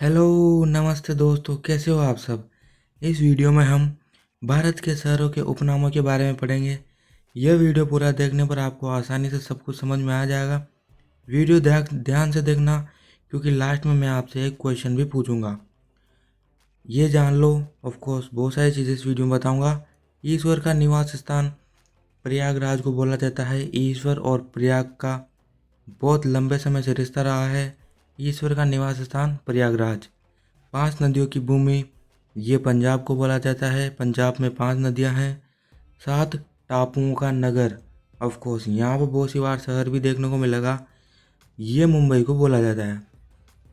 Hello, नमस्ते दोस्तों, कैसे हो आप सब। इस वीडियो में हम भारत के शहरों के उपनामों के बारे में पढ़ेंगे। यह वीडियो पूरा देखने पर आपको आसानी से सब कुछ समझ में आ जाएगा। वीडियो ध्यान से देखना, क्योंकि लास्ट में मैं आपसे एक क्वेश्चन भी पूछूंगा। ये जान लो, ऑफ कोर्स बहुत सारी चीज़ें इस वीडियो में बताऊंगा। ईश्वर का निवास स्थान प्रयागराज को बोला जाता है। ईश्वर और प्रयाग का बहुत लंबे समय से रिश्ता रहा है। ईश्वर का निवास स्थान प्रयागराज। 5 नदियों की भूमि, ये पंजाब को बोला जाता है। पंजाब में 5 नदियां हैं। 7 टापुओं का नगर, ऑफ कोर्स यहाँ पर बहुत सी बार शहर भी देखने को मिलेगा। ये मुंबई को बोला जाता है।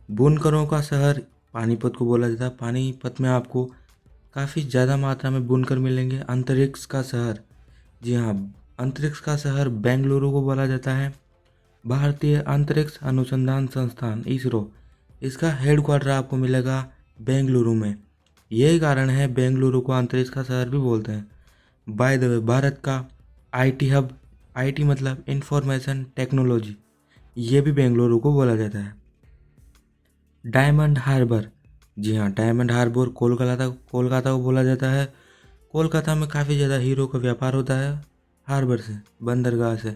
बुनकरों का शहर पानीपत को बोला जाता है। पानीपत में आपको काफ़ी ज़्यादा मात्रा में बुनकर मिलेंगे। अंतरिक्ष का शहर, जी हाँ, अंतरिक्ष का शहर बेंगलुरु को बोला जाता है। भारतीय अंतरिक्ष अनुसंधान संस्थान इसरो, इसका हेडक्वार्टर आपको मिलेगा बेंगलुरु में। यही कारण है बेंगलुरु को अंतरिक्ष का शहर भी बोलते हैं। बाय द वे, भारत का आईटी हब, आईटी मतलब इंफॉर्मेशन टेक्नोलॉजी, ये भी बेंगलुरु को बोला जाता है। डायमंड हार्बर, जी हाँ, डायमंड हार्बर कोलकाता को बोला जाता है। कोलकाता में काफ़ी ज़्यादा हीरो का व्यापार होता है हार्बर से, बंदरगाह से,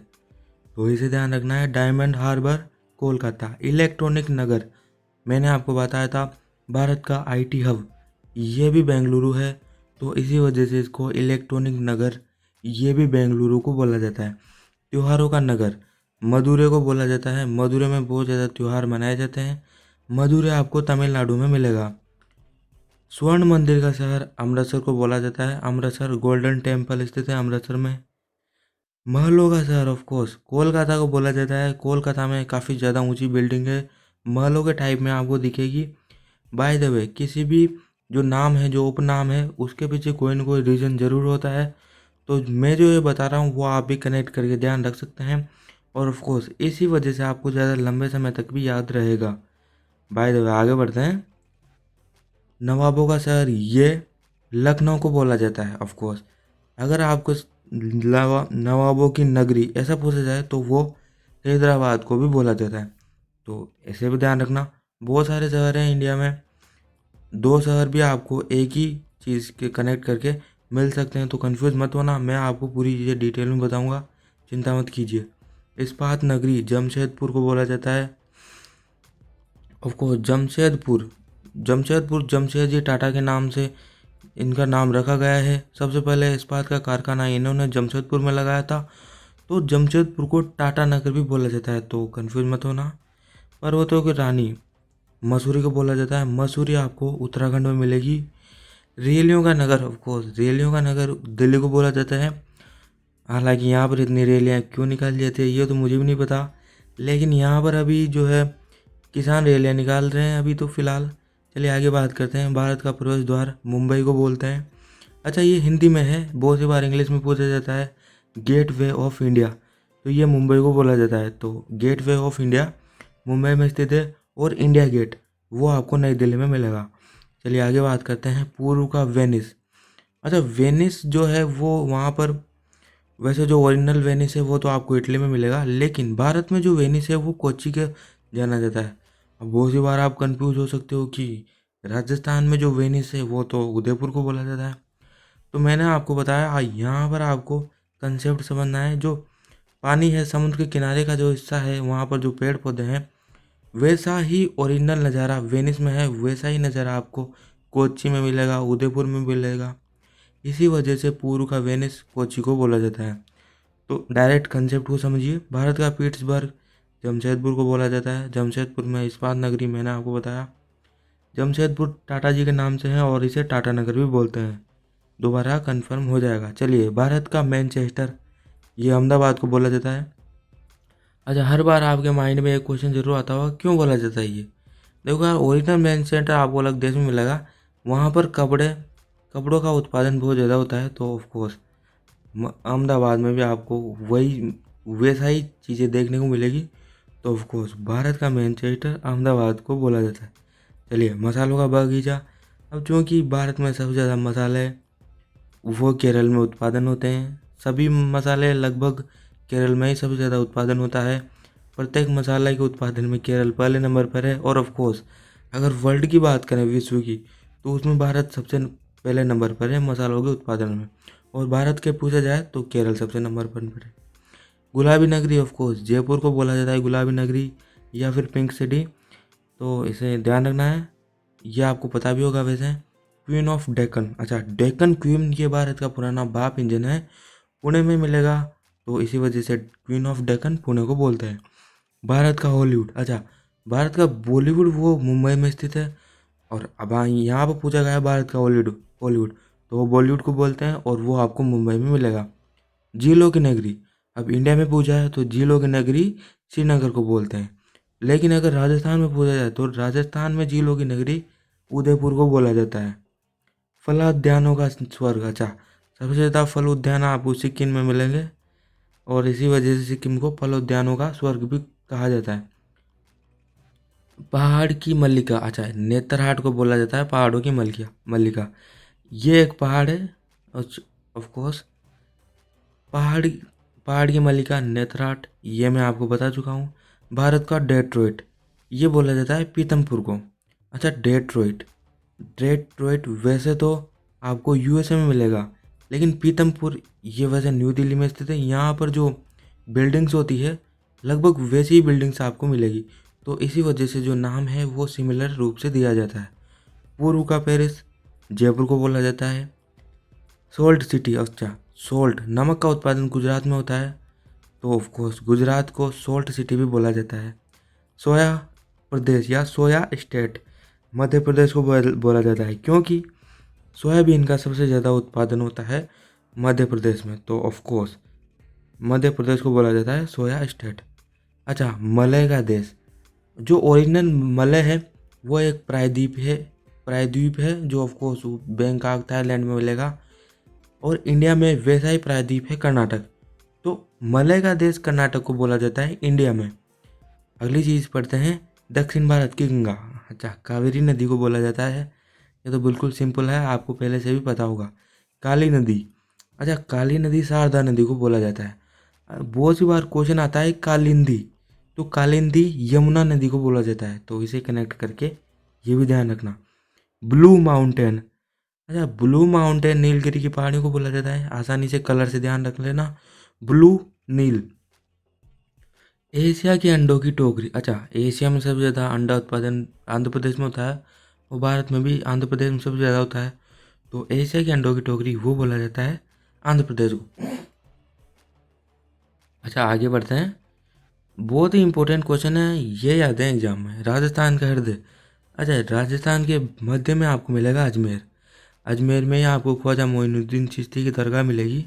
तो इसे ध्यान रखना है। डायमंड हार्बर कोलकाता। इलेक्ट्रॉनिक नगर, मैंने आपको बताया था भारत का आईटी हब, ये भी बेंगलुरु है, तो इसी वजह से इसको इलेक्ट्रॉनिक नगर, ये भी बेंगलुरु को बोला जाता है। त्योहारों का नगर, मदुरै को बोला जाता है। मदुरै में बहुत ज़्यादा त्यौहार मनाए जाते हैं। मदुरै आपको तमिलनाडु में मिलेगा। स्वर्ण मंदिर का शहर अमृतसर को बोला जाता है। अमृतसर गोल्डन टेम्पल स्थित है अमृतसर में। महलों का शहर, ऑफ कोर्स कोलकाता को बोला जाता है। कोलकाता में काफ़ी ज़्यादा ऊंची बिल्डिंग है, महलों के टाइप में आपको दिखेगी। बाय द वे, किसी भी जो नाम है, जो उपनाम है, उसके पीछे कोई ना कोई रीज़न ज़रूर होता है। तो मैं जो ये बता रहा हूँ वो आप भी कनेक्ट करके ध्यान रख सकते हैं, और ऑफ कोर्स इसी वजह से आपको ज़्यादा लंबे समय तक भी याद रहेगा। बाय द वे, आगे बढ़ते हैं। नवाबों का शहर, ये लखनऊ को बोला जाता है। ऑफ कोर्स अगर आपको नवाबों की नगरी ऐसा पूछा जाए तो वो हैदराबाद को भी बोला जाता है, तो ऐसे भी ध्यान रखना। बहुत सारे शहर हैं इंडिया में, 2 शहर भी आपको एक ही चीज़ के कनेक्ट करके मिल सकते हैं, तो कंफ्यूज मत होना। मैं आपको पूरी चीज़ें डिटेल में बताऊंगा, चिंता मत कीजिए। इस्पात नगरी जमशेदपुर को बोला जाता है। ऑफ कोर्स जमशेदपुर जमशेदजी टाटा के नाम से इनका नाम रखा गया है। सबसे पहले इस्पात का कारखाना इन्होंने जमशेदपुर में लगाया था, तो जमशेदपुर को टाटा नगर भी बोला जाता है, तो कंफ्यूज मत होना। पर्वतों की रानी मसूरी को बोला जाता है। मसूरी आपको उत्तराखंड में मिलेगी। रेलियों का नगर, ऑफ कोर्स रेलियों का नगर दिल्ली को बोला जाता है। हालांकि यहाँ पर इतनी रेलियाँ क्यों निकाली जाती है ये तो मुझे भी नहीं पता, लेकिन यहाँ पर अभी जो है किसान रैलियाँ निकाल रहे हैं अभी तो फ़िलहाल। चलिए आगे बात करते हैं। भारत का प्रवेश द्वार मुंबई को बोलते हैं। अच्छा, ये हिंदी में है, बहुत सी बार इंग्लिश में पूछा जाता है। गेट वे ऑफ इंडिया, तो ये मुंबई को बोला जाता है। तो Gateway of India Mumbai में स्थित है, और इंडिया गेट वो आपको नई दिल्ली में मिलेगा। चलिए आगे बात करते हैं। पूर्व का वेनिस। अच्छा, वेनिस जो है वो वहाँ पर, वैसे जो ओरिजिनल वेनिस है वो तो आपको इटली में मिलेगा, लेकिन भारत में जो वेनिस है वो कोच्चि के जाना जाता है। अब बहुत सी बार आप कंफ्यूज हो सकते हो कि राजस्थान में जो वेनिस है वो तो उदयपुर को बोला जाता है। तो मैंने आपको बताया, यहाँ पर आपको कंसेप्ट समझना है। जो पानी है, समुद्र के किनारे का जो हिस्सा है, वहाँ पर जो पेड़ पौधे हैं, वैसा ही ओरिजिनल नज़ारा वेनिस में है, वैसा ही नज़ारा आपको कोच्चि में मिलेगा, उदयपुर में मिलेगा। इसी वजह से पूर्व का वेनिस कोच्चि को बोला जाता है। तो डायरेक्ट कंसेप्ट को समझिए। भारत का पीट्सबर्ग जमशेदपुर को बोला जाता है। जमशेदपुर में इस्पात नगरी, मैंने आपको बताया। जमशेदपुर टाटा जी के नाम से है, और इसे टाटा नगर भी बोलते हैं। दोबारा कंफर्म हो जाएगा। चलिए, भारत का मैनचेस्टर, ये अहमदाबाद को बोला जाता है। अच्छा, हर बार आपके माइंड में एक क्वेश्चन जरूर आता होगा, क्यों बोला जाता है ये। देखो यार, ओरिजिनल मैनचेस्टर आपको अलग देश में मिलेगा, वहाँ पर कपड़ों का उत्पादन बहुत ज़्यादा होता है, तो ऑफकोर्स अहमदाबाद में भी आपको वही वैसा ही चीज़ें देखने को मिलेगी। तो ऑफकोर्स भारत का मैनचेस्टर अहमदाबाद को बोला जाता है। चलिए, मसालों का बगीचा। अब चूँकि भारत में सबसे ज़्यादा मसाले वो केरल में उत्पादन होते हैं, सभी मसाले लगभग केरल में ही सबसे ज़्यादा उत्पादन होता है। प्रत्येक मसाला के उत्पादन में केरल पहले नंबर पर है, और ऑफ कोर्स अगर वर्ल्ड की बात करें विश्व की, तो उसमें भारत सबसे पहले नंबर पर है मसालों के उत्पादन में। और भारत के पूछा जाए तो केरल सबसे नंबर पर है। गुलाबी नगरी ऑफ कोर्स जयपुर को बोला जाता है गुलाबी नगरी या फिर पिंक सिटी, तो इसे ध्यान रखना है। यह आपको पता भी होगा वैसे। क्वीन ऑफ डेक्कन, अच्छा डेक्कन क्वीन ये भारत का पुराना बाप इंजन है, पुणे में मिलेगा, तो इसी वजह से क्वीन ऑफ डेक्कन पुणे को बोलते हैं। भारत का हॉलीवुड, अच्छा भारत का बॉलीवुड वो मुंबई में स्थित है। और अब यहाँ पर पूछा गया है भारत का हॉलीवुड हॉलीवुड तो वो बॉलीवुड को बोलते हैं और वो आपको मुंबई में मिलेगा। झीलों की नगरी, अब इंडिया में पूछा है तो झीलों की नगरी श्रीनगर को बोलते हैं। लेकिन अगर राजस्थान में पूछा जाए तो राजस्थान में झीलों की नगरी उदयपुर को बोला जाता है। फलोद्यानों का स्वर्ग, अच्छा सबसे ज़्यादा फल उद्यान आपको सिक्किम में मिलेंगे और इसी वजह से सिक्किम को फलोद्यानों का स्वर्ग भी कहा जाता है। पहाड़ की मल्लिका, अच्छा नेतरहाट को बोला जाता है पहाड़ों की मल्लिका मल्लिका ये एक पहाड़ है। ऑफ कोर्स पहाड़ पहाड़ की मल्लिका नेतरहाट ये मैं आपको बता चुका हूँ। भारत का डेट्रॉइट ये बोला जाता है पीतमपुर को। अच्छा डेट्रॉइट डेट्रॉइट वैसे तो आपको यूएसए में मिलेगा, लेकिन पीतमपुर ये वैसे न्यू दिल्ली में स्थित है। यहाँ पर जो बिल्डिंग्स होती है लगभग वैसी ही बिल्डिंग्स आपको मिलेगी, तो इसी वजह से जो नाम है वो सिमिलर रूप से दिया जाता है। पूर्व का पेरिस जयपुर को बोला जाता है। सोल्ट सिटी, अच्छा सोल्ट नमक का उत्पादन गुजरात में होता है, तो ऑफ कोर्स गुजरात को सोल्ट सिटी भी बोला जाता है। सोया प्रदेश या सोया स्टेट मध्य प्रदेश को बोला जाता है, क्योंकि सोयाबीन का सबसे ज़्यादा उत्पादन होता है मध्य प्रदेश में, तो ऑफ कोर्स मध्य प्रदेश को बोला जाता है सोया स्टेट। अच्छा मलय का देश, जो ओरिजिनल मलय है वो एक प्रायद्वीप है जो ऑफ कोर्स बैंकॉक थाईलैंड में मिलेगा। और इंडिया में वैसा ही प्रायद्वीप है कर्नाटक, तो मलय का देश कर्नाटक को बोला जाता है इंडिया में। अगली चीज़ पढ़ते हैं दक्षिण भारत की गंगा, अच्छा कावेरी नदी को बोला जाता है। ये तो बिल्कुल सिंपल है, आपको पहले से भी पता होगा। काली नदी, अच्छा काली नदी शारदा नदी को बोला जाता है। बहुत सी बार क्वेश्चन आता है कालिंदी, तो कालिंदी यमुना नदी को बोला जाता है, तो इसे कनेक्ट करके ये भी ध्यान रखना। ब्लू माउंटेन, अच्छा ब्लू माउंटेन नीलगिरी की पहाड़ियों को बोला जाता है। आसानी से कलर से ध्यान रख लेना, ब्लू नील। एशिया के अंडों की टोकरी, अच्छा एशिया में सबसे ज़्यादा अंडा उत्पादन आंध्र प्रदेश में होता है, और भारत में भी आंध्र प्रदेश में सबसे ज़्यादा होता है, तो एशिया के अंडों की टोकरी वो बोला जाता है आंध्र प्रदेश को। अच्छा आगे बढ़ते हैं, बहुत ही इंपॉर्टेंट क्वेश्चन है, ये याद है एग्जाम में। राजस्थान का हृदय, अच्छा राजस्थान के मध्य में आपको मिलेगा अजमेर। अजमेर में ही आपको ख्वाजा मोइनुद्दीन चिश्ती की दरगाह मिलेगी।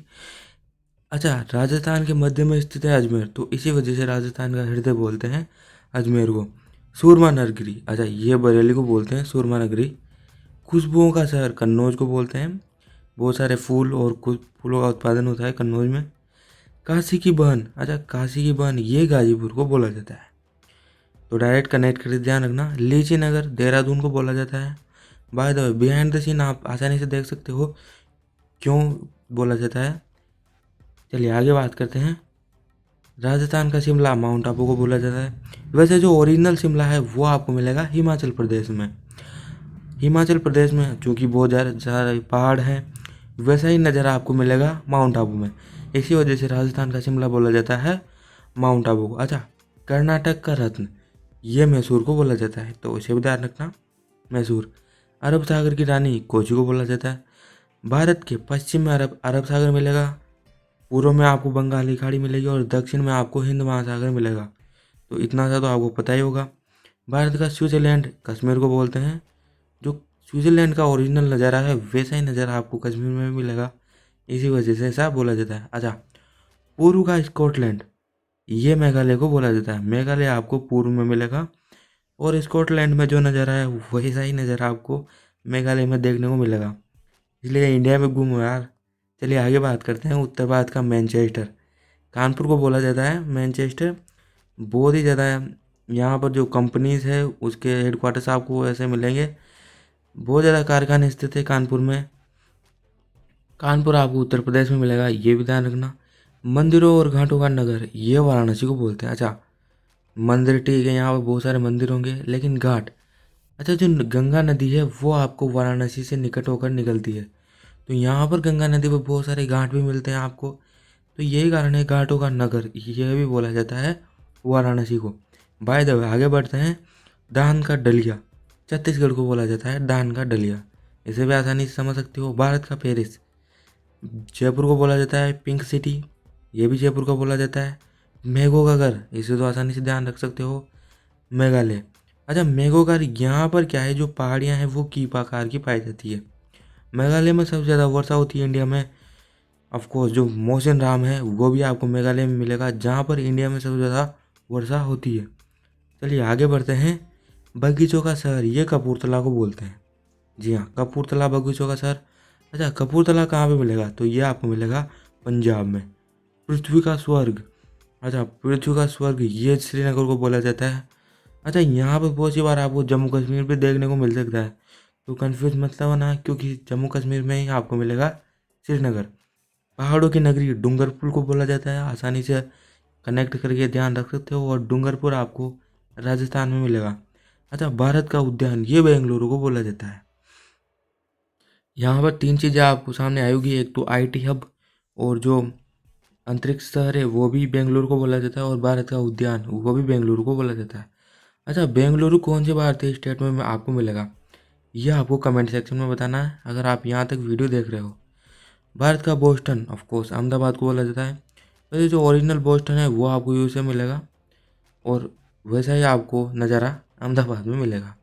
अच्छा राजस्थान के मध्य में स्थित है अजमेर, तो इसी वजह से राजस्थान का हृदय बोलते हैं अजमेर को। सूरमा नगरी, अच्छा ये बरेली को बोलते हैं सूरमा नगरी। खुशबुओं का शहर कन्नौज को बोलते हैं, बहुत सारे फूल और कुछ फूलों का उत्पादन होता है कन्नौज में। काशी की बहन, अच्छा काशी की बहन ये गाजीपुर को बोला जाता है, तो डायरेक्ट कनेक्ट करके ध्यान रखना। लीची नगर देहरादून को बोला जाता है। By the way behind the scene आप आसानी से देख सकते हो क्यों बोला जाता है। चलिए आगे बात करते हैं। राजस्थान का शिमला माउंट आबू को बोला जाता है। वैसे जो ओरिजिनल शिमला है वो आपको मिलेगा हिमाचल प्रदेश में। हिमाचल प्रदेश में चूँकि बहुत ज़्यादा पहाड़ हैं, वैसा ही नज़ारा आपको मिलेगा माउंट आबू में, इसी वजह से राजस्थान का शिमला बोला जाता है माउंट आबू को। अच्छा कर्नाटक का रत्न ये मैसूर को बोला जाता है, तो इसे भी ध्यान रखना मैसूर। अरब सागर की रानी कोची को बोला जाता है। भारत के पश्चिम में अरब सागर मिलेगा, पूर्व में आपको बंगाली खाड़ी मिलेगी और दक्षिण में आपको हिंद महासागर मिलेगा, तो इतना सा तो आपको पता ही होगा। भारत का स्विट्जरलैंड कश्मीर को बोलते हैं, जो स्विट्जरलैंड का ओरिजिनल नज़ारा है वैसा ही नज़ारा आपको कश्मीर में भी मिलेगा, इसी वजह से ऐसा बोला जाता है। अच्छा पूर्व का स्कॉटलैंड ये मेघालय को बोला जाता है। मेघालय आपको पूर्व में मिलेगा और स्कॉटलैंड में जो नज़ारा है वैसा ही नज़ारा आपको मेघालय में देखने को मिलेगा, इसलिए इंडिया में घूमो यार। चलिए आगे बात करते हैं उत्तर भारत का मैनचेस्टर, कानपुर को बोला जाता है मैनचेस्टर। बहुत ही ज़्यादा यहाँ पर जो कंपनीज़ है उसके हेडक्वार्टर्स आपको ऐसे मिलेंगे, बहुत ज़्यादा कारखाने स्थित है कानपुर में। कानपुर आपको उत्तर प्रदेश में मिलेगा, ये भी ध्यान रखना। मंदिरों और घाटों का नगर ये वाराणसी को बोलते हैं। अच्छा मंदिर ठीक है, यहाँ पर बहुत सारे मंदिर होंगे, लेकिन घाट अच्छा, जो गंगा नदी है वो आपको वाराणसी से निकट होकर निकलती है। तो यहाँ पर गंगा नदी पर बहुत सारे घाट भी मिलते हैं आपको। तो यही कारण है घाटों का नगर यह भी बोला जाता है वाराणसी को। बाय द वे आगे बढ़ते हैं। दान का डलिया, छत्तीसगढ़ को बोला जाता है दान का डलिया। इसे भी आसानी से समझ सकते हो। भारत का पेरिस, जयपुर को बोला जाता है पिंक सिटी, ये भी जयपुर को बोला जाता है। मेघों का घर, इसे तो आसानी से ध्यान रख सकते हो, मेघालय। अच्छा, मेघों का यहाँ पर क्या है, जो पहाड़ियाँ हैं वो कीप आकार की पाई जाती है। मेघालय में सबसे ज़्यादा वर्षा होती है इंडिया में। ऑफ कोर्स जो मौसिन राम है वो भी आपको मेघालय में मिलेगा, जहाँ पर इंडिया में सबसे ज़्यादा वर्षा होती है। चलिए आगे बढ़ते हैं। बगीचों का शहर, ये कपूरथला को बोलते हैं। जी हाँ, कपूरथला बगीचों का शहर। अच्छा, कपूरथला कहाँ पे मिलेगा, तो ये आपको मिलेगा पंजाब में। पृथ्वी का स्वर्ग, अच्छा पृथ्वी का स्वर्ग ये श्रीनगर को बोला जाता है। अच्छा, यहाँ पर बहुत सी बार आपको जम्मू कश्मीर भी देखने को मिल सकता है, तो कंफ्यूज मत होना, क्योंकि जम्मू कश्मीर में ही आपको मिलेगा श्रीनगर। पहाड़ों की नगरी डूंगरपुर को बोला जाता है, आसानी से कनेक्ट करके ध्यान रख सकते हो। और डूंगरपुर आपको राजस्थान में मिलेगा। अच्छा, भारत का उद्यान ये बेंगलुरु को बोला जाता है। यहाँ पर तीन चीज़ें आपको सामने आएगी, एक तो आईटी हब, और जो अंतरिक्ष शहर है वो भी बेंगलुरु को बोला जाता है, और भारत का उद्यान वो भी बेंगलुरु को बोला जाता है। अच्छा, बेंगलुरु कौन से भारतीय स्टेट में आपको मिलेगा, ये आपको कमेंट सेक्शन में बताना है अगर आप यहाँ तक वीडियो देख रहे हो। भारत का बोस्टन ऑफ कोर्स अहमदाबाद को बोला जाता है। तो ये जो ओरिजिनल बोस्टन है वो आपको यूएसए में मिलेगा, और वैसा ही आपको नज़ारा अहमदाबाद में मिलेगा।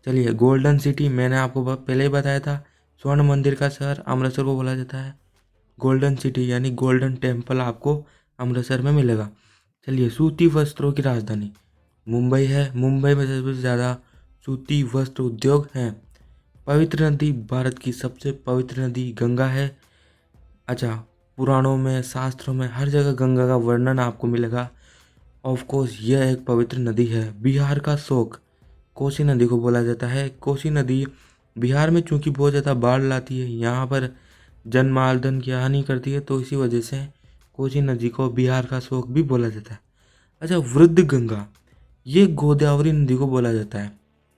चलिए, गोल्डन सिटी मैंने आपको पहले ही बताया था, स्वर्ण मंदिर का शहर अमृतसर को बोला जाता है। गोल्डन सिटी यानी गोल्डन टेम्पल आपको अमृतसर में मिलेगा। चलिए, सूती वस्त्रों की राजधानी मुंबई है। मुंबई में सबसे ज़्यादा सूती वस्त्र उद्योग हैं। पवित्र नदी, भारत की सबसे पवित्र नदी गंगा है। अच्छा, पुराणों में शास्त्रों में हर जगह गंगा का वर्णन आपको मिलेगा। ऑफ कोर्स यह एक पवित्र नदी है। बिहार का शोक कोसी नदी को बोला जाता है। कोसी नदी बिहार में चूंकि बहुत ज़्यादा बाढ़ लाती है, यहाँ पर जनमार्दन की हानि करती है, तो इसी वजह से कोसी नदी को बिहार का शोक भी बोला जाता है। अच्छा, वृद्ध गंगा ये गोदावरी नदी को बोला जाता है,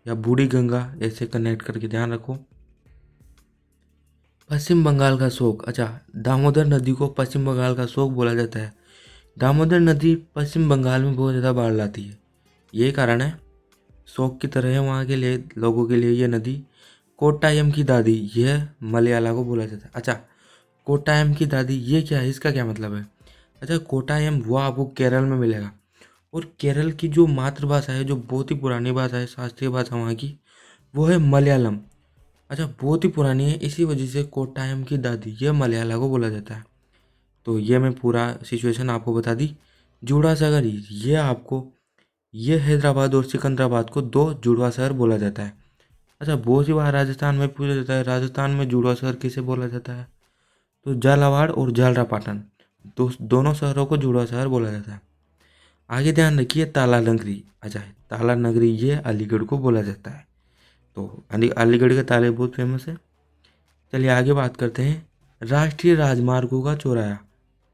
या बूढ़ी गंगा, ऐसे कनेक्ट करके ध्यान रखो। पश्चिम बंगाल का शोक, अच्छा दामोदर नदी को पश्चिम बंगाल का शोक बोला जाता है। दामोदर नदी पश्चिम बंगाल में बहुत ज़्यादा बाढ़ लाती है, ये कारण है, शोक की तरह है वहाँ के लिए, लोगों के लिए ये नदी। कोट्टायम की दादी यह मलयाला को बोला जाता है। अच्छा, कोट्टायम की दादी ये क्या है, इसका क्या मतलब है। अच्छा, कोट्टायम वो आपको केरल में मिलेगा, और केरल की जो मातृभाषा है, जो बहुत ही पुरानी भाषा है, शास्त्रीय भाषा वहाँ की, वो है मलयालम। अच्छा, बहुत ही पुरानी है, इसी वजह से कोट्टायम की दादी यह मलयाला को बोला जाता है। तो ये मैं पूरा सिचुएशन आपको बता दी। जुड़ा सागर ये आपको, ये हैदराबाद और सिकंदराबाद को दो जुड़वा शहर बोला जाता है। अच्छा, बहुत सी बार राजस्थान में पूछा जाता है, राजस्थान में जुड़वा शहर किसे बोला जाता है, तो झालावाड़ और झालरापाटन दोनों शहरों को जुड़वा शहर बोला जाता है। आगे ध्यान रखिए, ताला नगरी। अच्छा, ताला नगरी ये अलीगढ़ को बोला जाता है। तो अलीगढ़ के ताले बहुत फेमस है। चलिए आगे बात करते हैं राष्ट्रीय राजमार्गों का चौराहा।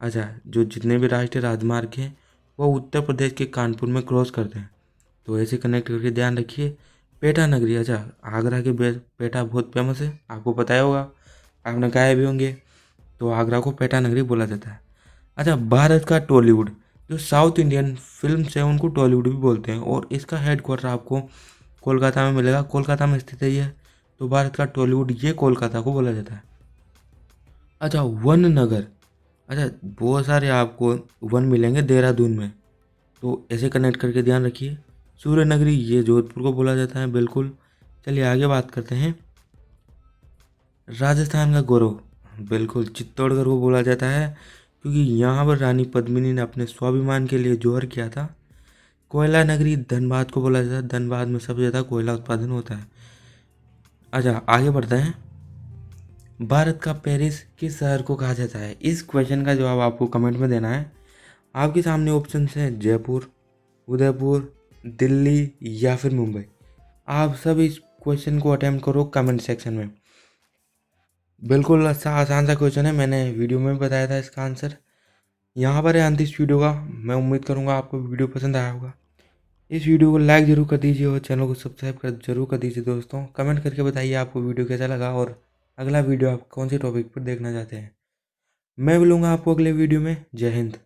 अच्छा, जो जितने भी राष्ट्रीय राजमार्ग हैं वो उत्तर प्रदेश के कानपुर में क्रॉस करते हैं, तो ऐसे कनेक्ट करके ध्यान रखिए। पेटा नगरी, अच्छा आगरा के पेटा बहुत फेमस है, आपको पता ही होगा, आपने खाए भी होंगे, तो आगरा को पेटा नगरी बोला जाता है। अच्छा, भारत का टॉलीवुड, जो साउथ इंडियन फिल्म है उनको टॉलीवुड भी बोलते हैं, और इसका हेडक्वार्टर आपको कोलकाता में मिलेगा, कोलकाता में स्थित है ये। तो भारत का टॉलीवुड ये कोलकाता को बोला जाता है। अच्छा, वन नगर, अच्छा बहुत सारे आपको वन मिलेंगे देहरादून में, तो ऐसे कनेक्ट करके ध्यान रखिए। सूर्य नगरी ये जोधपुर को बोला जाता है, बिल्कुल। चलिए आगे बात करते हैं। राजस्थान का गौरव, बिल्कुल चित्तौड़गढ़ को बोला जाता है, क्योंकि यहाँ पर रानी पद्मिनी ने अपने स्वाभिमान के लिए जौहर किया था। कोयला नगरी धनबाद को बोला जाता है, धनबाद में सबसे ज़्यादा कोयला उत्पादन होता है। अच्छा, आगे बढ़ते हैं। भारत का पेरिस किस शहर को कहा जाता है, इस क्वेश्चन का जवाब आपको कमेंट में देना है। आपके सामने ऑप्शन हैं जयपुर, उदयपुर, दिल्ली या फिर मुंबई। आप सब इस क्वेश्चन को अटेम्प्ट करो कमेंट सेक्शन में। बिल्कुल अच्छा आसान सा क्वेश्चन है, मैंने वीडियो में भी बताया था इसका आंसर। यहाँ पर है अंत इस वीडियो का। मैं उम्मीद करूँगा आपको वीडियो पसंद आया होगा। इस वीडियो को लाइक जरूर कर दीजिए और चैनल को सब्सक्राइब कर जरूर कर दीजिए दोस्तों। कमेंट करके बताइए आपको वीडियो कैसा लगा और अगला वीडियो आप कौन से टॉपिक पर देखना चाहते हैं। मैं मिलूंगा आपको अगले वीडियो में। जय हिंद।